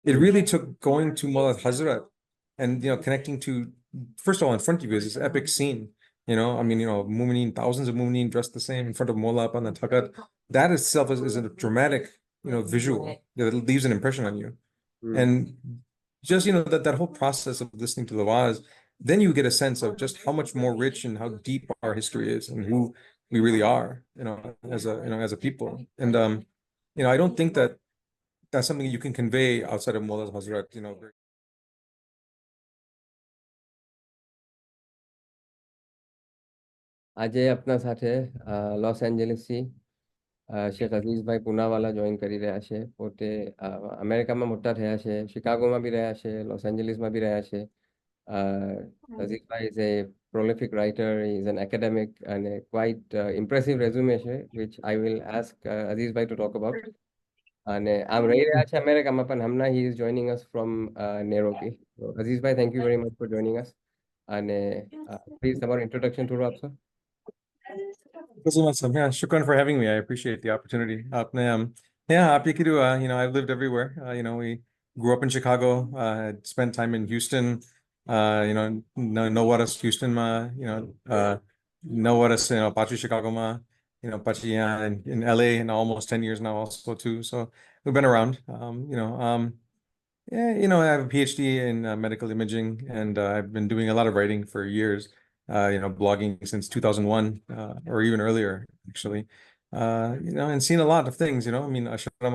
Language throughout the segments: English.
it really took going to Moula Hazrat and connecting to, first of all, in front of you is this epic scene. I mean, mumin, thousands of mumin dressed the same in front of Moula up on the takat. That itself is a dramatic, visual that leaves an impression on you. Mm. And just, that whole process of listening to the waz, then you get a sense of just how much more rich and how deep our history is and who we really are, as a people. And I don't think that that's something you can convey outside of Mullah's Hazrat, આજે આપના સાથે loss એન્જલિસથી Sheikh અઝીઝભાઈ પૂનાવાલા join કરી રહ્યા છે. પોતે અમેરિકામાં મોટા થયા છે, શિકાગોમાં બી રહ્યા છે, લોસ એન્જલિસમાં બી રહ્યા છે. અઝીઝભાઈ is a prolific writer, he is an academic, and a quite impressive resume છે, which I will ask Azizbhai to talk about. અને આમ રહી રહ્યા છે અમેરિકામાં, પણ હમણાં he is joining us from Nairobi. So, Azizbhai, thank you very much for joining us. અને please તમારું introduction થોડું આપશો. Yeah, shukran for having me. I appreciate the opportunity. Yeah, Apikidu, I've lived everywhere. We grew up in Chicago, had spent time in Houston, know what us Houston ma, know what us, Pachi Chicago ma, Pachi in LA and almost 10 years now also too. So we've been around. Yeah, I have a PhD in medical imaging, and I've been doing a lot of writing for years. Blogging since 2001 or even earlier, actually. And seen a lot of things. I mean, Ashara,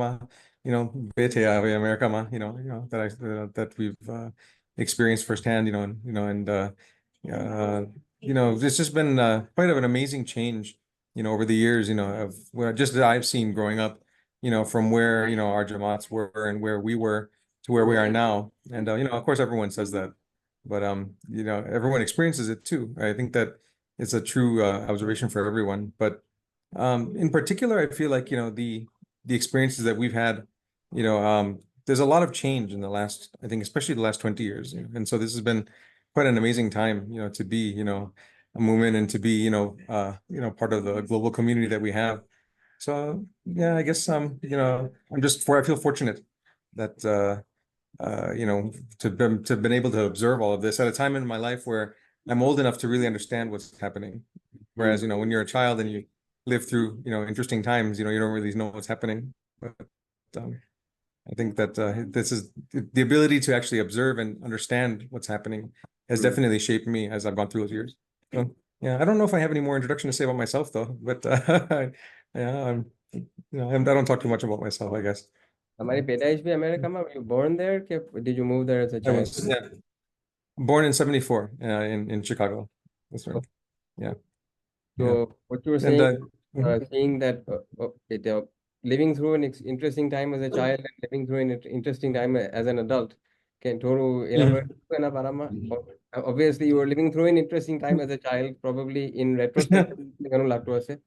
Bete, America, that we've experienced firsthand. It's just been quite of an amazing change. Over the years. Of just that I've seen growing up. From where our Jamaats were and where we were to where we are now. And of course, everyone says that, but everyone experiences it too. I think that it's a true observation for everyone. But in particular, I feel like the experiences that we've had, there's a lot of change in the last, I think, especially the last 20 years. And so this has been quite an amazing time, to be, a mumin and to be, part of the global community that we have. So yeah, I guess I feel fortunate that to been able to observe all of this at a time in my life where I'm old enough to really understand what's happening. Whereas, when you're a child and you live through, interesting times, you don't really know what's happening. But I think that this is the ability to actually observe and understand what's happening has definitely shaped me as I've gone through those years. So yeah, I don't know if I have any more introduction to say about myself though, but yeah, I don't talk too much about myself, I guess. તમારી પેદાઈશ બી અમેરિકામાં? Were you born there કે did you move there as a I child? was born in 74 in Chicago. That's right. Yeah. So Yeah. what you were And saying, saying that living through an interesting time as a child and living through an interesting time as an adult, can થોડું elaborate એના બારામાં? Obviously you were living through an interesting time as a child, probably in retrospect ઘણું લાગતું હશે.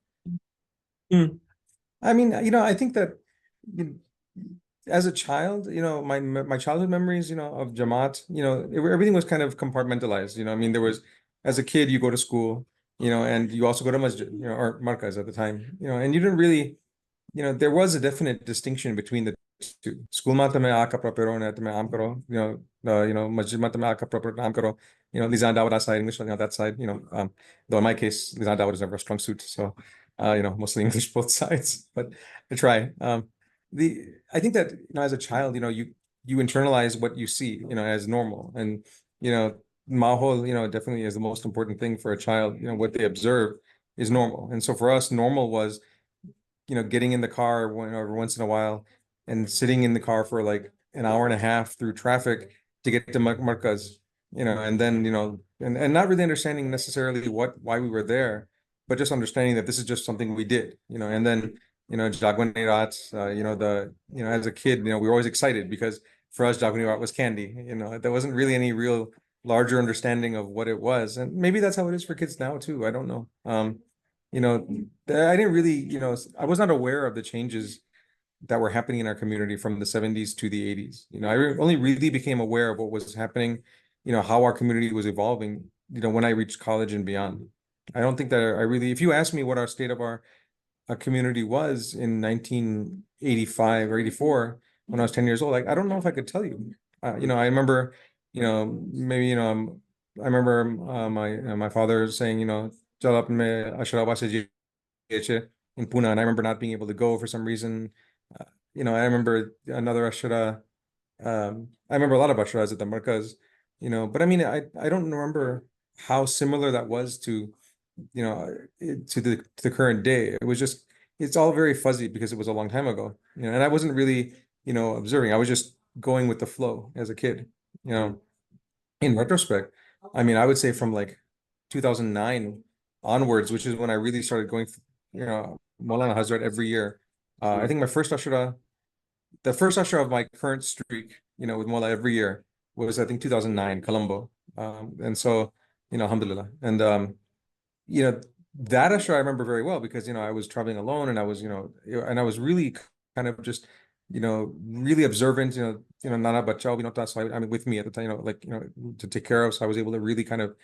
I mean, I think that as a child, my childhood memories, of Jamaat, everything was kind of compartmentalized. I mean, there was, as a kid, you go to school, and you also go to masjid, or markaz at the time, and you didn't really, there was a definite distinction between the two. School mata mein aaka propero ne mein aam karo, masjid mata mein aaka propero aam karo, Lisan Dawada side, English on that side, though in my case, Lisan Dawada is never a strong suit, so, mostly English both sides, but I try. I think that as a child, you internalize what you see, as normal, and mahol, definitely is the most important thing for a child. What they observe is normal, and so for us, normal was, getting in the car every once in a while and sitting in the car for like an hour and a half through traffic to get to Markaz, and then and not really understanding necessarily why we were there, but just understanding that this is just something we did, and then Jagwani Rats, as a kid, we were always excited because for us, Jagwani Rat was candy. There wasn't really any real larger understanding of what it was. And maybe that's how it is for kids now too. I don't know. I didn't really, I was not aware of the changes that were happening in our community from the 70s to the 80s. I only really became aware of what was happening, how our community was evolving, when I reached college and beyond. I don't think that I really, if you ask me what our state of our community was in 1985 or 84, when I was 10 years old. Like, I don't know if I could tell you. I remember, maybe, I remember my father saying, "Chal aap mein Ashara se in Pune," and I remember not being able to go for some reason. I remember another Ashara. I remember a lot of Asharas at the Markaz, but I mean, I don't remember how similar that was to, to the current day. It was just, it's all very fuzzy because it was a long time ago, and I wasn't really, observing. I was just going with the flow as a kid, you know. In retrospect, I mean, I would say from like 2009 onwards, which is when I really started going, Maulana Hazrat every year. I think my first Ashura, the first Ashura of my current streak, with Moula every year was, I think, 2009, Colombo. And so, alhamdulillah. And, you know, that Ashura I remember very well because, I was traveling alone and I was, and I was really kind of just, really observant, Nana Bachao, so I mean, with me at the time, like, to take care of. So I was able to really kind of,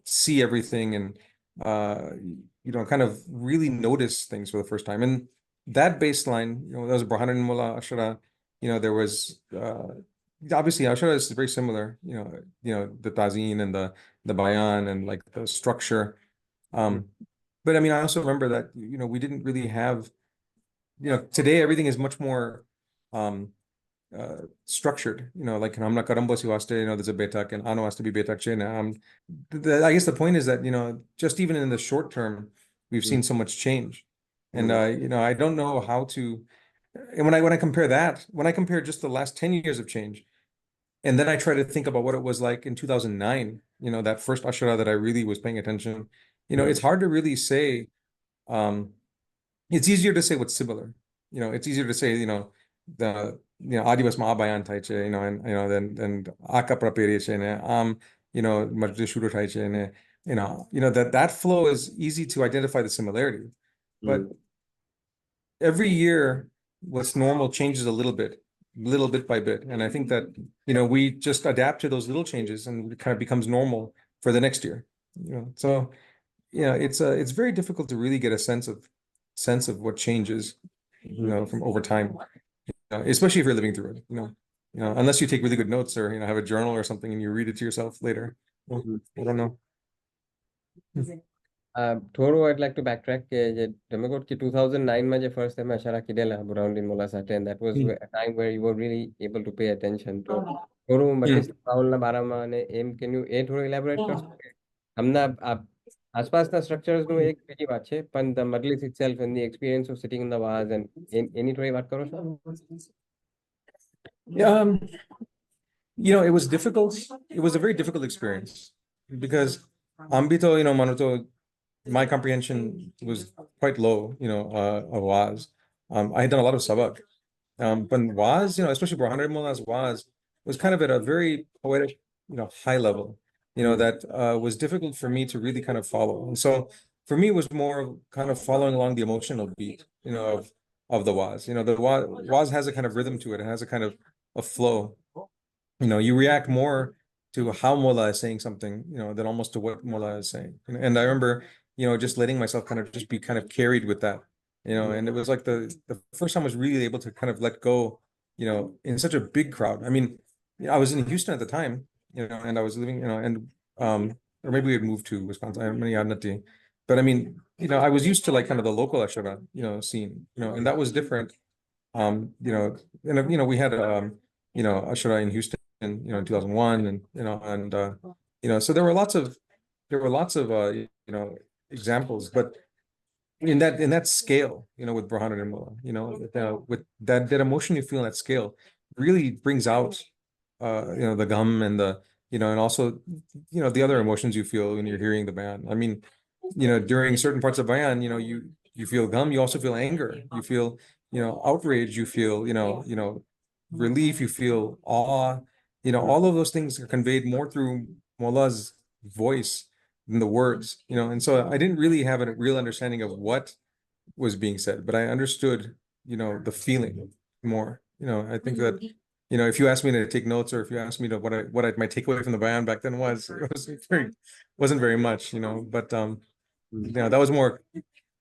see everything and, kind of really notice things for the first time. And that baseline, that was Burhanuddin Mullah Ashara, there was, obviously Ashara is very similar, the Tazeen and the Bayan and like the structure. But I mean, I also remember that, we didn't really have, today everything is much more structured, like Hamna Karambo si waste, there's a betak and Ano has to be betak chain. I guess the point is that, just even in the short term, we've seen so much change. And I don't know how to, and when I compare just the last 10 years of change, and then I try to think about what it was like in 2009, that first Ashura that I really was paying attention, it's hard to really say. It's easier to say what's similar. It's easier to say, the Adivas Mahabayan Taiche, then Aka Prapere, Majlis Shuru Taiche, that flow is easy to identify the similarity. But every year, what's normal changes a little bit by bit. And I think that, we just adapt to those little changes and it kind of becomes normal for the next year. So it's very difficult to really get a sense of what changes, from over time, especially if you're living through it, unless you take really good notes or, have a journal or something and you read it to yourself later. Well, I don't know. Thoreau, I'd like to backtrack. Jamea 2009 में जो first time Ashara किडेला Burhanuddin Mullah साथे, and that was a time where you were really able to pay attention to. Thoreau मजलिस पावलना बारा माने aim, can you थोड़ा elaborate कर सकते? हमना आप आसपासना structures નું એક બીજી વાત છે, પણ the majlis itself and the experience of sitting in the vaz and any થોડી વાત કરો છો? Yeah, it was difficult. It was a very difficult experience because Ambito, Manuto, my comprehension was quite low, of Waz. I had done a lot of sabak. But Waz, especially Burhanuddin Mullah's Waz, was kind of at a very poetic, high level, that was difficult for me to really kind of follow. And so for me, it was more kind of following along the emotional beat, of the Waz. The Waz has a kind of rhythm to it. It has a kind of a flow. You react more to how Moula is saying something, than almost to what Moula is saying. And I remember, just letting myself kind of just be kind of carried with that, and it was like the first time I was really able to kind of let go, in such a big crowd. I mean, I was in Houston at the time, and I was living, and or maybe we had moved to Wisconsin. I'm in Yadnati. But I mean, I was used to like kind of the local Ashara, scene, and that was different. And we had Ashara in Houston, in 2001, and so there were lots of examples, but in that scale, with Burhanuddin Mullah, with that emotion you feel in that scale really brings out the gum and the and also the other emotions you feel when you're hearing the bayan. I mean, during certain parts of bayan, you feel gum, you also feel anger, you feel outrage, you feel relief, you feel awe, all of those things are conveyed more through Mullah's voice than the words, and so I didn't really have a real understanding of what was being said, but I understood, the feeling more. I think that, if you asked me to take notes or if you asked me to my takeaway from the bayan back then wasn't very much, but that was more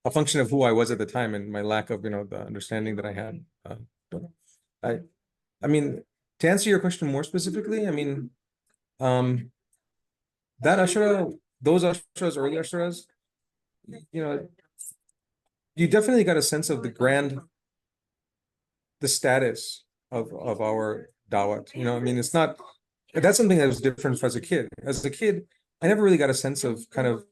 a function of who I was at the time and my lack of, the understanding that I had. I mean, to answer your question more specifically, I mean, um, that Ashara, those Asharas, early Asharas, you know, you definitely got a sense of the status of our dawat. You know, I mean, it's not that's something that was different for as a kid. As a kid, I never really got a sense of kind of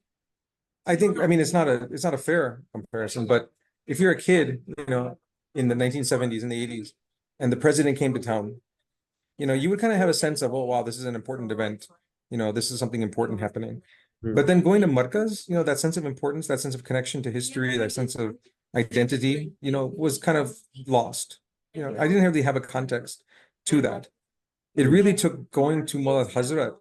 I think I mean it's not a fair comparison, but if you're a kid, you know, in the 1970s and the 80s, and the president came to town, you know, you would kind of have a sense of, oh wow, this is an important event. You know, this is something important happening. Hmm. But then going to Markaz, you know, that sense of importance, that sense of connection to history, that sense of identity, you know, was kind of lost. You know, I didn't really have a context to that. It Hmm. really took going to Mullah Hazrat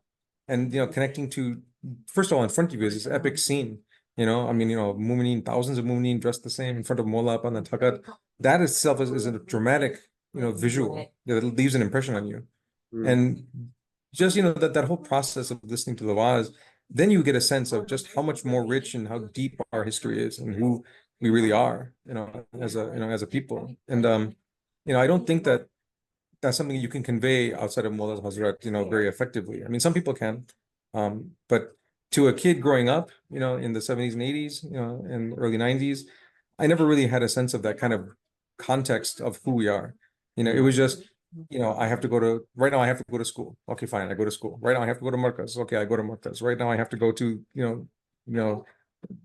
and, you know, connecting to, first of all, in front of you is this epic scene. You know, I mean, you know, mumin, thousands of mumin dressed the same in front of Mullah up on the takat. That itself is a dramatic, you know, visual that leaves an impression on you. Hmm. And just, you know, that whole process of listening to the waz, then you get a sense of just how much more rich and how deep our history is and who we really are, you know, as a people. And you know, I don't think that that's something you can convey outside of Mullah Hazrat, you know, very effectively. I mean, some people can, but to a kid growing up, you know, in the 70s and 80s, you know, and early 90s, I never really had a sense of that kind of context of who we are. You know, it was just, you know, I have to go to right now I have to go to school. Okay, fine, I go to school. Right now I have to go to Markaz. Okay, I go to Markaz. Right now I have to go to, you know,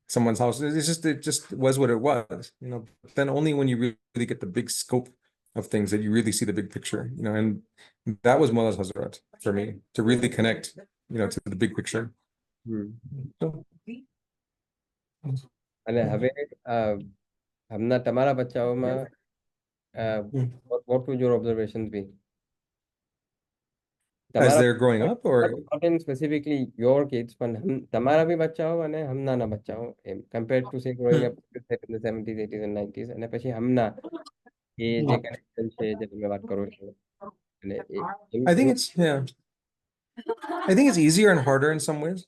someone's house. It just was what it was, you know. But then only when you really get the big scope of things that you really see the big picture, you know, and that was Mullah's Hazrat for me to really connect, you know, to the big picture. Hmm. So, અને હવે હમણાં તમારા બચ્ચાઓમાં what would your observations be? as તમારા they're growing up, or not in specifically your kids, પણ તમારા બી બચ્ચાઓ અને હમણાંના બચ્ચાઓ એમ compared to say growing up in the 70s, 80s and 90s અને પછી હમણાં એ જે કનેક્શન છે જે તમે વાત કરો છો અને I think it's yeah, I think it's easier and harder in some ways.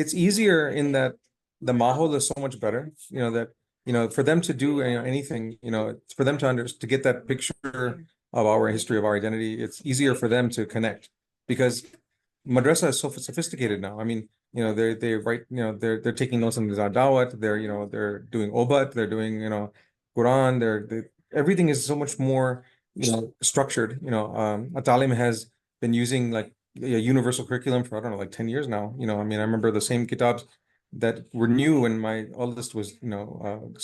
It's easier in that the mahol is so much better, you know, that, you know, for them to do, you know, anything, you know, for them to get that picture of our history, of our identity, it's easier for them to connect because madrasa is so sophisticated now. I mean, you know, they write, you know, they're taking notes on the dawat, they're, you know, they're doing obat, they're doing, you know, Quran, everything is so much more, you know, structured. You know, Atalim has been using like a universal curriculum for, I don't know, like 10 years now. You know, I mean, I remember the same kitabs that were new when my eldest was, you know,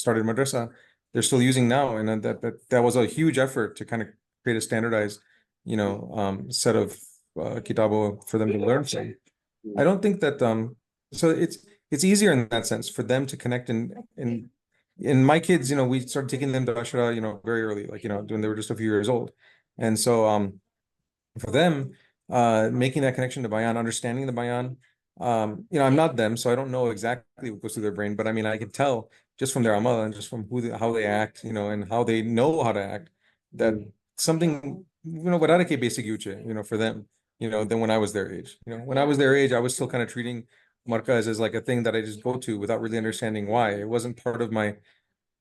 started madrasa, they're still using now. And that was a huge effort to kind of create a standardized, you know, set of kitabo for them to learn from. I don't think that so it's easier in that sense for them to connect in my kids, you know, we started taking them to Ashara, you know, very early, like, you know, when they were just a few years old. And so for them, making that connection to Bayan, understanding the Bayan, you know, I'm not them, so I don't know exactly what goes through their brain, but I mean, I can tell just from their amal and just from how they act, you know, and how they know how to act, that something, you know, Vararake basic yuche, you know, for them, you know, than when I was their age. You know, when I was their age, I was still kind of treating Markaz as like a thing that I just go to without really understanding why. It wasn't part of my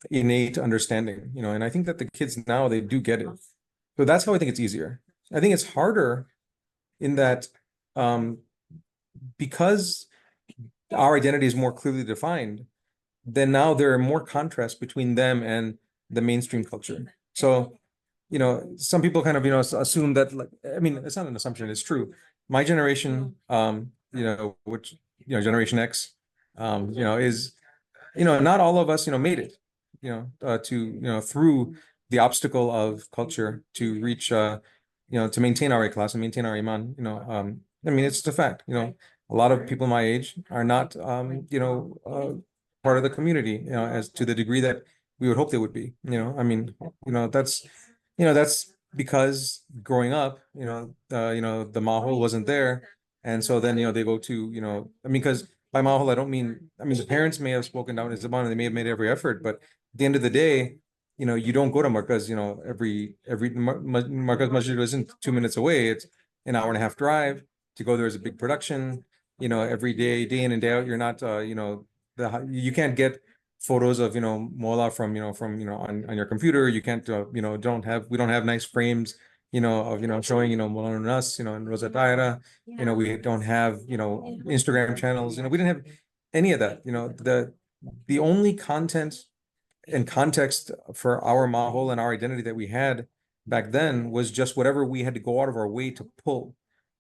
innate understanding, you know, and I think that the kids now, they do get it. So that's how I think it's easier. I think it's harder in that because our identity is more clearly defined, then now there are more contrasts between them and the mainstream culture. So, you know, some people kind of, you know, assume that, like, I mean, it's not an assumption, it's true. My generation, you know, which, you know, Generation X, you know, is, you know, not all of us, you know, made it, you know, to, you know, through the obstacle of culture to reach, you know, to maintain our class and maintain our iman, you know, I mean, it's just a fact, you know, a lot of people my age are not, you know, part of the community, you know, as to the degree that we would hope they would be, you know, I mean, you know, that's because growing up, you know, the mahol wasn't there. And so then, you know, they go to, you know, I mean, because by mahal, I don't mean, I mean, the parents may have spoken down his Zaman and they may have made every effort, but at the end of the day, you know, you don't go to Markaz, you know, every Markaz Masjid isn't 2 minutes away. It's an hour and a half drive. To go there is a big production, you know, every day, day in and day out, you're not, you know, you can't get photos of, Moula from, on your computer. You can't, we don't have nice frames, of, showing, Moula Nas, and Rosa Taira. We don't have, Instagram channels. We didn't have any of that. The only content and context for our mahol and our identity that we had back then was just whatever we had to go out of our way to pull.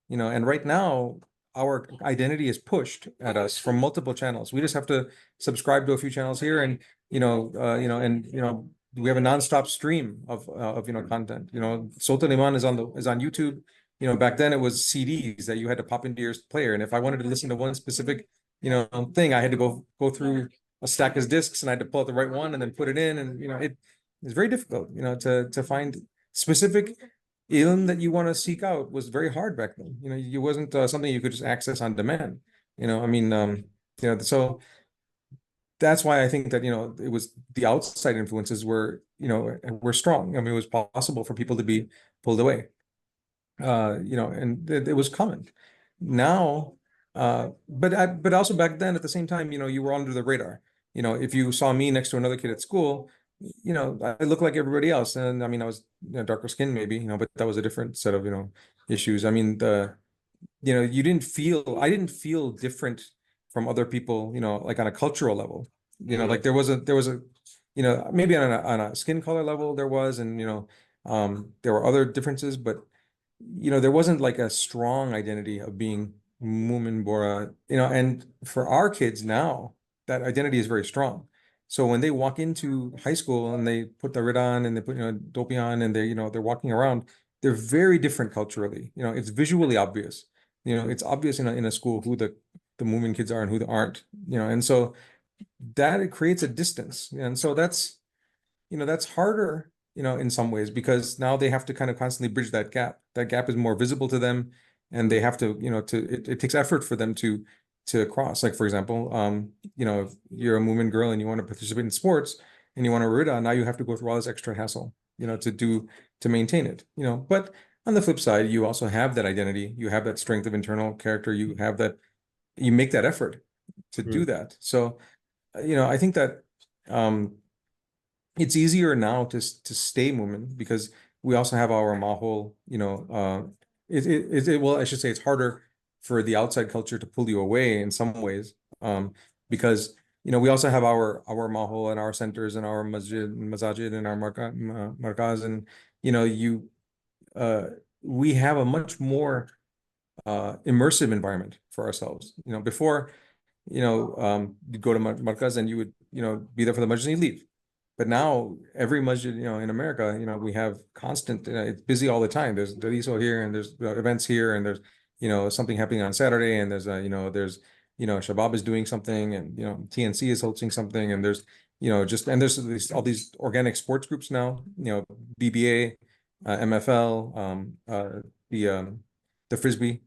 And right now our identity is pushed at us from multiple channels. We just have to subscribe to a few channels here, and we have a nonstop stream of content. Sultan Iman is on YouTube. Back then it was CDs that you had to pop into your player, and if I wanted to listen to one specific thing, I had to go through a stack of discs, and I had to pull out the right one and then put it in, and it's very difficult to find specific ilm that you want to seek out. Was very hard back then. It wasn't something you could just access on demand. So that's why I think that it was the outside influences were strong. I mean, it was possible for people to be pulled away. And it was common. Now, but also back then at the same time, you were under the radar. If you saw me next to another kid at school, I look like everybody else. And I mean, I was darker skin maybe, but that was a different set of, issues. I mean, I didn't feel different from other people, like on a cultural level, like there was a, maybe on a skin color level there was, and, there were other differences, but, there wasn't like a strong identity of being mumin bora, and for our kids now, that identity is very strong. So when they walk into high school and they put the rid on and they put, dopi on, and they're walking around, they're very different culturally. It's visually obvious. It's obvious in a school who the mumin kids are and who they aren't. And so that it creates a distance. And so that's harder, in some ways, because now they have to kind of constantly bridge that gap. That gap is more visible to them, and they have to, it takes effort for them to cross. Like, for example, if you're a mumin girl and you want to participate in sports and you want to rida, now you have to go through all this extra hassle, to maintain it, but on the flip side, you also have that identity, you have that strength of internal character, you have that, you make that effort to do that. So, I think that, it's easier now to stay mumin because we also have our mahol, well, I should say it's harder for the outside culture to pull you away in some ways, because we also have our mahol and our centers and our masajid and our markaz, and we have a much more immersive environment for ourselves. Before, you'd go to markaz and you would be there for the masjid and you leave. But now every masjid, in America, we have constant, it's busy all the time. There's Daliso here, and there's events here, and there's, something happening on Saturday, and there's, Shabab is doing something, and, TNC is hosting something, and there's, and there's all these organic sports groups now, BBA, MFL, the Frisbee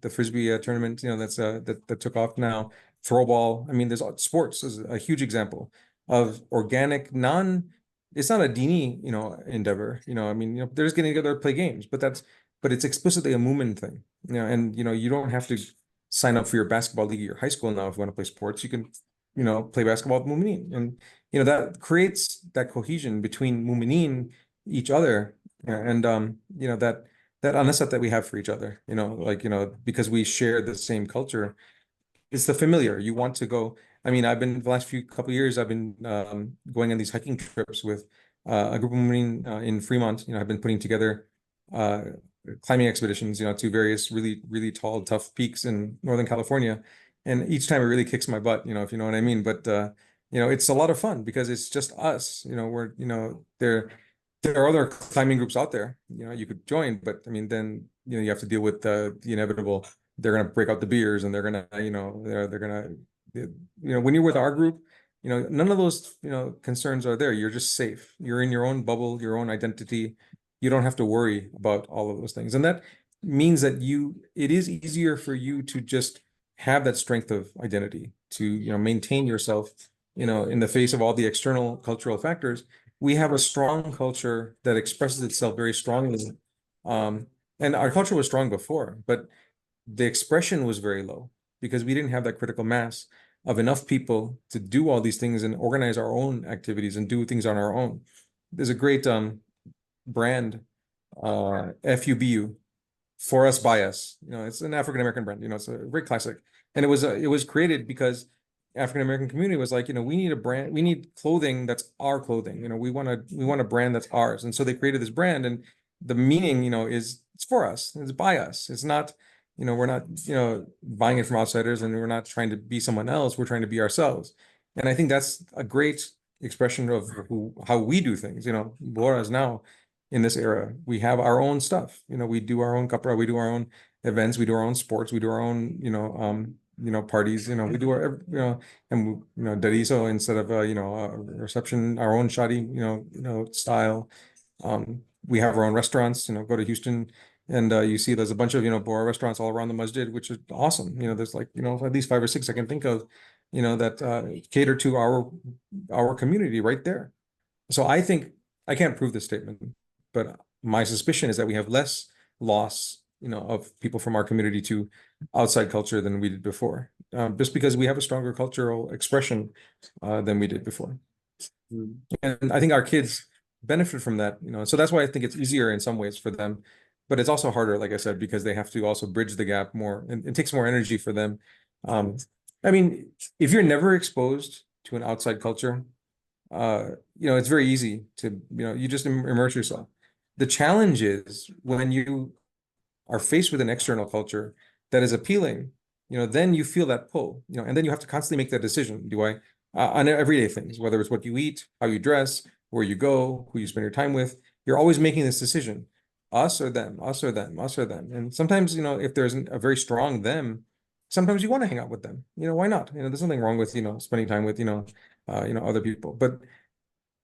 tournament, that's, that took off now, throw ball. I mean, there's sports is a huge example of organic, it's not a dini, endeavor. I mean, they're just getting together to play games, but it's explicitly a mumin thing. And you don't have to sign up for your basketball league at your high school now if you want to play sports. You can, play basketball with muminin, and that creates that cohesion between muminin, each other, and that anasat that we have for each other. Because we share the same culture. It's the familiar. You want to go. I mean, I've been the last couple of years, I've been going on these hiking trips with a group of women in Fremont. I've been putting together climbing expeditions, to various really, really tall, tough peaks in Northern California. And each time it really kicks my butt, if you know what I mean. But it's a lot of fun because it's just us. We're, there are other climbing groups out there, you could join, but I mean, then you have to deal with the inevitable. They're gonna break out the beers, and they're gonna, they're gonna. When you're with our group, none of those, concerns are there. You're just safe. You're in your own bubble, your own identity. You don't have to worry about all of those things. And that means that it is easier for you to just have that strength of identity, to, maintain yourself, in the face of all the external cultural factors. We have a strong culture that expresses itself very strongly. And our culture was strong before, but the expression was very low because we didn't have that critical mass of enough people to do all these things and organize our own activities and do things on our own. There's a great brand, FUBU, for us by us. It's an African American brand. It's a great classic, and it was created because African American community was like, we need a brand, we need clothing that's our clothing. We want a brand that's ours, and so they created this brand, and the meaning, is it's for us, it's by us. It's not, we're not, buying it from outsiders, and we're not trying to be someone else. We're trying to be ourselves, and I think that's a great expression of how we do things. Boras now in this era, we have our own stuff. We do our own kapra, we do our own events, we do our own sports, we do our own, parties. We do our, and dariso instead of a reception, our own shadi, style. We have our own restaurants. Go to Houston, and you see there's a bunch of Bora restaurants all around the masjid, which is awesome. There's like at least 5 or 6 I can think of, that cater to our community right there. So I think I can't prove this statement, but my suspicion is that we have less loss, of people from our community to outside culture than we did before, just because we have a stronger cultural expression than we did before. And I think our kids benefit from that, so that's why I think it's easier in some ways for them, but it's also harder, like I said, because they have to also bridge the gap more, and it takes more energy for them. I mean, if you're never exposed to an outside culture, it's very easy to, you just immerse yourself. The challenge is when you are faced with an external culture that is appealing, then you feel that pull, and then you have to constantly make that decision. Do I, on everyday things, whether it's what you eat, how you dress, where you go, who you spend your time with, you're always making this decision, us or them, us or them, us or them. And sometimes, if there's a very strong them, sometimes you want to hang out with them. Why not? There's nothing wrong with, spending time with, other people. But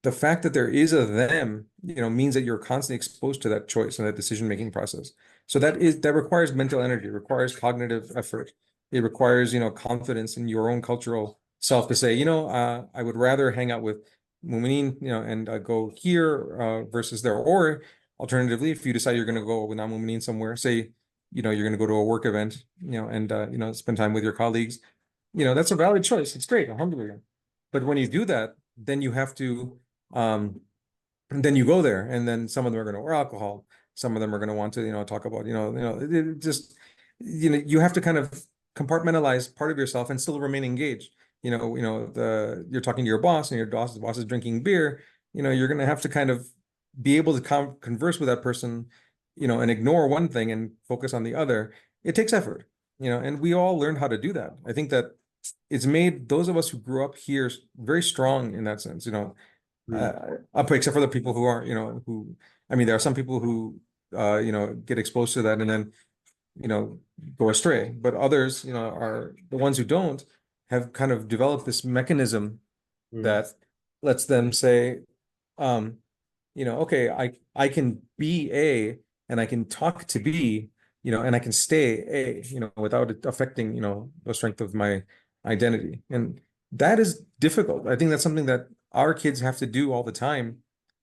the fact that there is a them, means that you're constantly exposed to that choice and that decision-making process. So that requires mental energy, requires cognitive effort. It requires, confidence in your own cultural self to say, I would rather hang out with mumin, and go here versus there. Or alternatively, if you decide you're going to go with non-mumin somewhere, say, you're going to go to a work event, and spend time with your colleagues, that's a valid choice. It's great, alhamdulillah. But when you do that, then you have to, then you go there, and then some of them are going to order alcohol. Some of them are going to want to, talk about, it just, you have to kind of compartmentalize part of yourself and still remain engaged. You're talking to your boss, and your boss is drinking beer. You're going to have to kind of be able to converse with that person, and ignore one thing and focus on the other. It takes effort, and we all learned how to do that. I think that it's made those of us who grew up here very strong in that sense, except for the people who aren't, I mean, there are some people who, get exposed to that and then, go astray, but others, are the ones who don't, have kind of developed this mechanism that lets them say, okay, I can be A, and I can talk to B, and I can stay A, without it affecting, the strength of my identity. And that is difficult. I think that's something that our kids have to do all the time.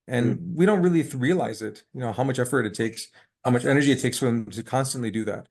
And we don't really realize it, how much effort it takes, how much energy it takes for them to constantly do that.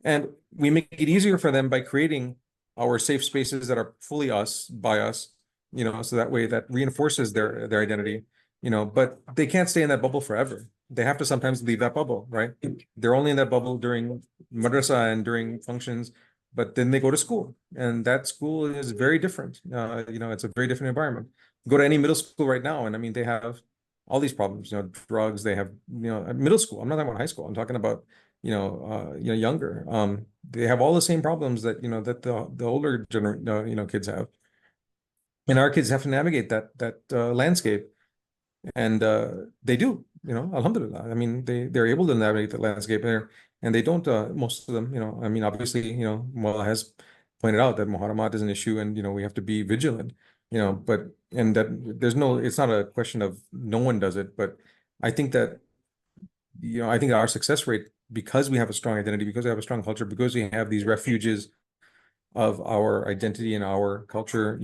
And we make it easier for them by creating our safe spaces that are fully us, by us, so that way that reinforces their identity, but they can't stay in that bubble forever. They have to sometimes leave that bubble, right? They're only in that bubble during madrasa and during functions, but then they go to school, and that school is very different. It's a very different environment. Go to any middle school right now, and I mean, they have all these problems, drugs, they have, middle school. I'm not talking about high school. I'm talking about, younger. They have all the same problems that, that the older kids have. And our kids have to navigate that landscape. And they do, alhamdulillah. I mean, they're able to navigate the landscape there, and they don't, most of them, I mean, obviously, Moula has pointed out that Muharramat is an issue, and, we have to be vigilant, but, and that it's not a question of no one does it, but I think that, I think our success rate, because we have a strong identity, because we have a strong culture, because we have these refuges of our identity and our culture,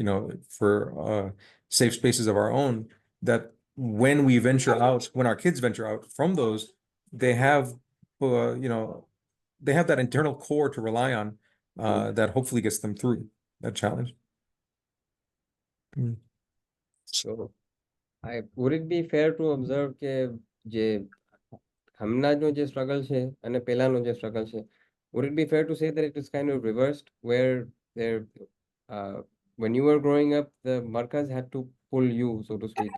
for safe spaces of our own, that when we venture out, when our kids venture out from those, they have, they have that internal core to rely on, that hopefully gets them through that challenge. Mm. So would it be fair to observe કે જે હમણાંનો જે struggle છે અને પહેલાનો જે struggle છે, would it be fair to say that it is kind of reversed where there when you were growing up the markers had to pull you, so to speak?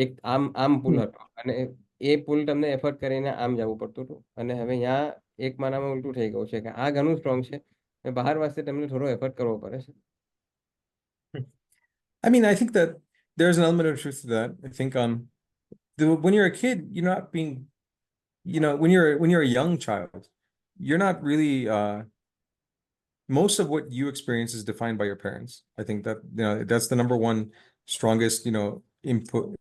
એક આમ પુલ હતો અને એ પુલ તમને એફર્ટ કરીને આમ જવું પડતું હતું, અને હવે ત્યાં એક માનામાં ઉલટું થઈ ગયું છે કે આ ઘણું સ્ટ્રોંગ છે અને બહાર વાસ્તે તમને થોડો એફર્ટ કરવો પડે છે. I mean, I think that there's an element of truth to that. I think when you're a kid, you're not being, when you're a young child, you're not really most of what you experience is defined by your parents. I think that, that's the number one strongest, input,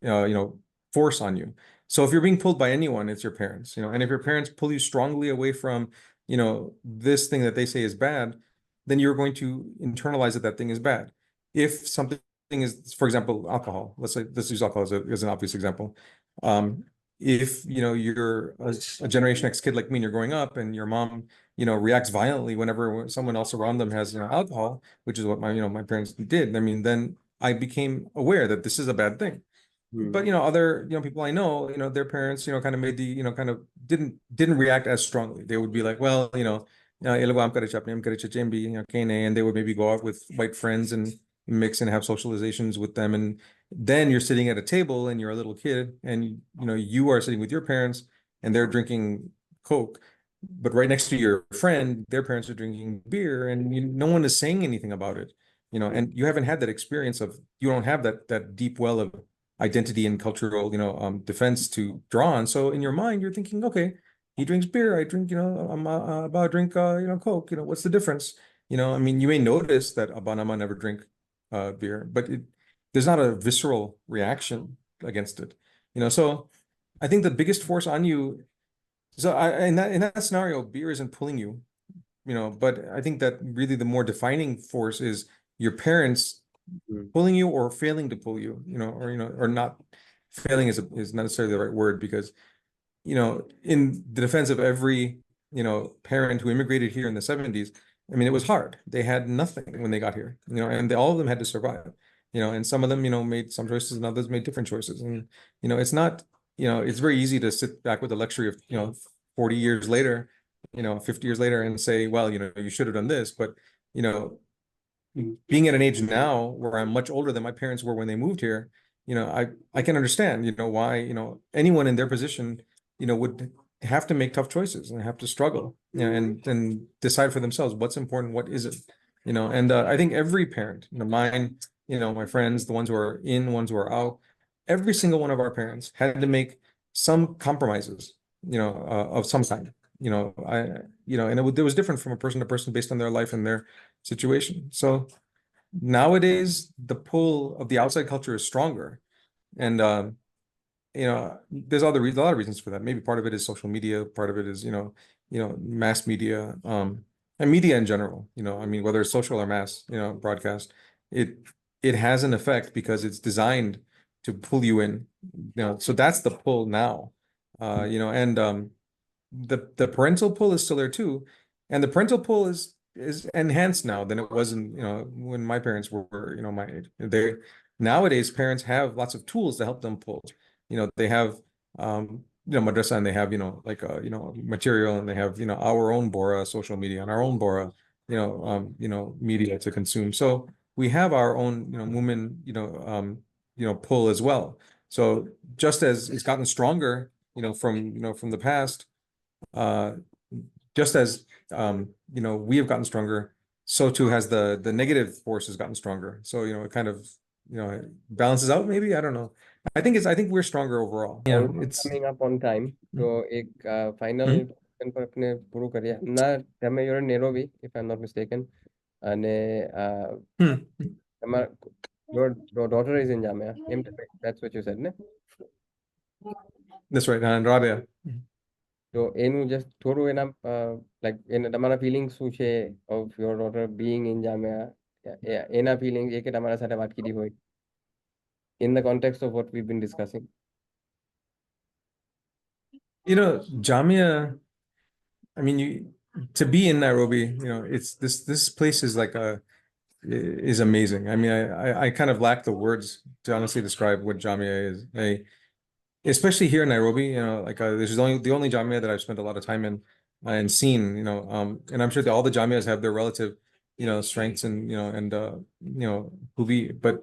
force on you. So if you're being pulled by anyone, it's your parents, and if your parents pull you strongly away from, this thing that they say is bad, then you're going to internalize that that thing is bad. If something is, for example, alcohol, let's use alcohol as an obvious example. If, you're a Generation X kid like me and you're growing up and your mom, reacts violently whenever someone else around them has, alcohol, which is what my parents did. I mean, then I became aware that this is a bad thing. But other people I know, their parents, kind of made the, kind of didn't react as strongly. They would be like, well, and they would maybe go out with white friends and mix and have socializations with them. And then you're sitting at a table and you're a little kid and you are sitting with your parents and they're drinking Coke. But right next to your friend, their parents are drinking beer and no one is saying anything about it. And you haven't had that experience of, you don't have that deep well of identity and cultural, defense to draw on. So in your mind, you're thinking, okay, he drinks beer, I drink, I'm about to drink, Coke, what's the difference? I mean, you may notice that Abanama never drink beer, but there's not a visceral reaction against it. So I think the biggest force on you, so in that scenario, beer isn't pulling you, but I think that really the more defining force is your parents pulling you or failing to pull you, or not. Failing is not necessarily the right word, because in the defense of every parent who immigrated here in the 70s, I mean, it was hard. They had nothing when they got here, and all of them had to survive, and some of them made some choices and others made different choices. And it's not, it's very easy to sit back with the luxury of 40 years later, 50 years later, and say, well, you should have done this. But being at an age now where I'm much older than my parents were when they moved here, I can understand, why, anyone in their position, would have to make tough choices and have to struggle, and decide for themselves what's important, what isn't, and I think every parent, mine, my friends, the ones who are in, the ones who are out, every single one of our parents had to make some compromises, of some kind, and it was different from a person to person based on their life and their situation. So nowadays, the pull of the outside culture is stronger, and there's a lot of reasons for that. Maybe part of it is social media, part of it is mass media, and media in general. I mean, whether it's social or mass, broadcast, it has an effect because it's designed to pull you in. So that's the pull now. And the parental pull is still there too, and the parental pull is enhanced now than it was in when my parents were my age. They nowadays parents have lots of tools to help them pull. They have madrasa, and they have like material, and they have our own Bora social media and our own Bora media to consume. So we have our own mumin pull as well. So just as it's gotten stronger from the past, just as we have gotten stronger, so too has the negative force has gotten stronger. So it kind of balances out, maybe. I don't know. I think we're stronger overall. Yeah, Almost it's coming up on time. તો એક final question પર આપણે પૂરું કરીએ. ના, તમે you're in Nairobi, if I'm not mistaken. અને તમારા your daughter is in Jamea. That's what you said, ne? that's right, and Rabia. તો એનું just થોડું એના like તમારા feelings શું છે of your daughter being in Jamea? એના feelings એ કે તમારા સાથે વાત કીધી હોય in the context of what we've been discussing. Jamia, I mean, to be in Nairobi, it's this place is like is amazing. I mean, I kind of lack the words to honestly describe what Jamia is. Especially here in Nairobi, like this is the only Jamia that I've spent a lot of time in and seen, and I'm sure that all the Jamias have their relative, strengths and who be, but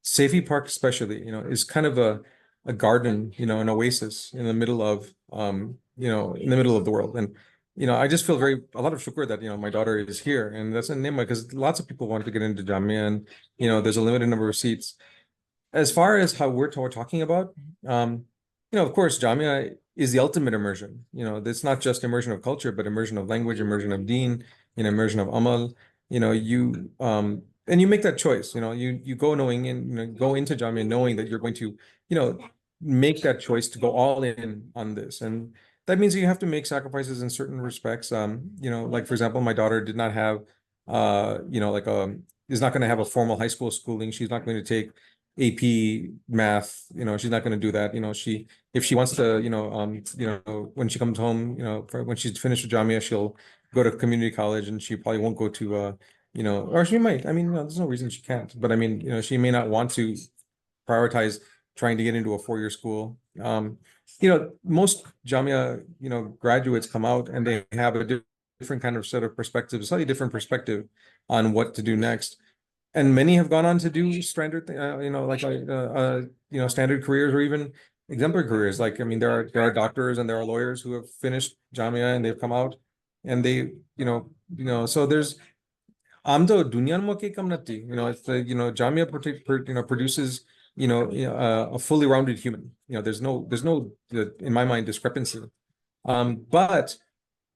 Safety Park especially, is kind of a garden, an oasis in the middle of in the middle of the world. And I just feel a lot of shukr that my daughter is here, and that's in Nima because lots of people want to get into Jamia, and there's a limited number of seats. As far as how we're talking about, of course, Jamia is the ultimate immersion. It's not just immersion of culture, but immersion of language, immersion of deen, immersion of amal. And you make that choice. You go knowing and go into Jamia knowing that you're going to, make that choice to go all in on this. And that means you have to make sacrifices in certain respects. Like for example, my daughter did not have, is not going to have a formal high school schooling. She's not going to take AP math, she's not going to do that. If she wants to, when she comes home, when she's finished with Jamia, she'll go to community college and she probably won't go to, or she might. I mean, there's no reason she can't. But I mean, she may not want to prioritize trying to get into a 4-year school. Most Jamia, graduates come out and they have a different kind of set of perspective, slightly different perspective on what to do next. And many have gone on to do standard, standard careers or even exemplary careers. Like, I mean, there are doctors and there are lawyers who have finished Jamia and they've come out and they, so there's Amdo Dunyan mo ke kam nati. It's the, Jamia produces, a fully rounded human. There's no, in my mind, discrepancy. But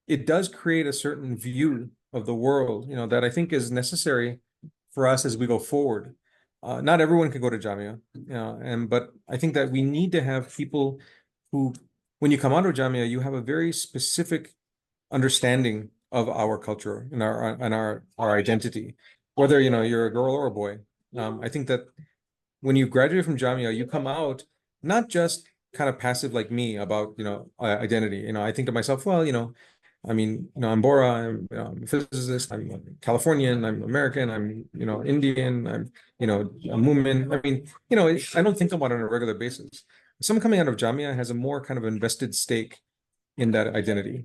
it does create a certain view of the world, that I think is necessary for us as we go forward. Not everyone can go to Jamia, but I think that we need to have people who, when you come out of Jamia, you have a very specific understanding of our culture and our identity, whether you're a girl or a boy. I think that when you graduate from Jamia, you come out not just kind of passive like me about identity. I think to myself, well, I mean, I'm Bora, I'm a physicist, I'm Californian, I'm American, I'm, Indian, I'm, a mumin. I mean, I don't think about it on a regular basis. Someone coming out of Jamia has a more kind of invested stake in that identity.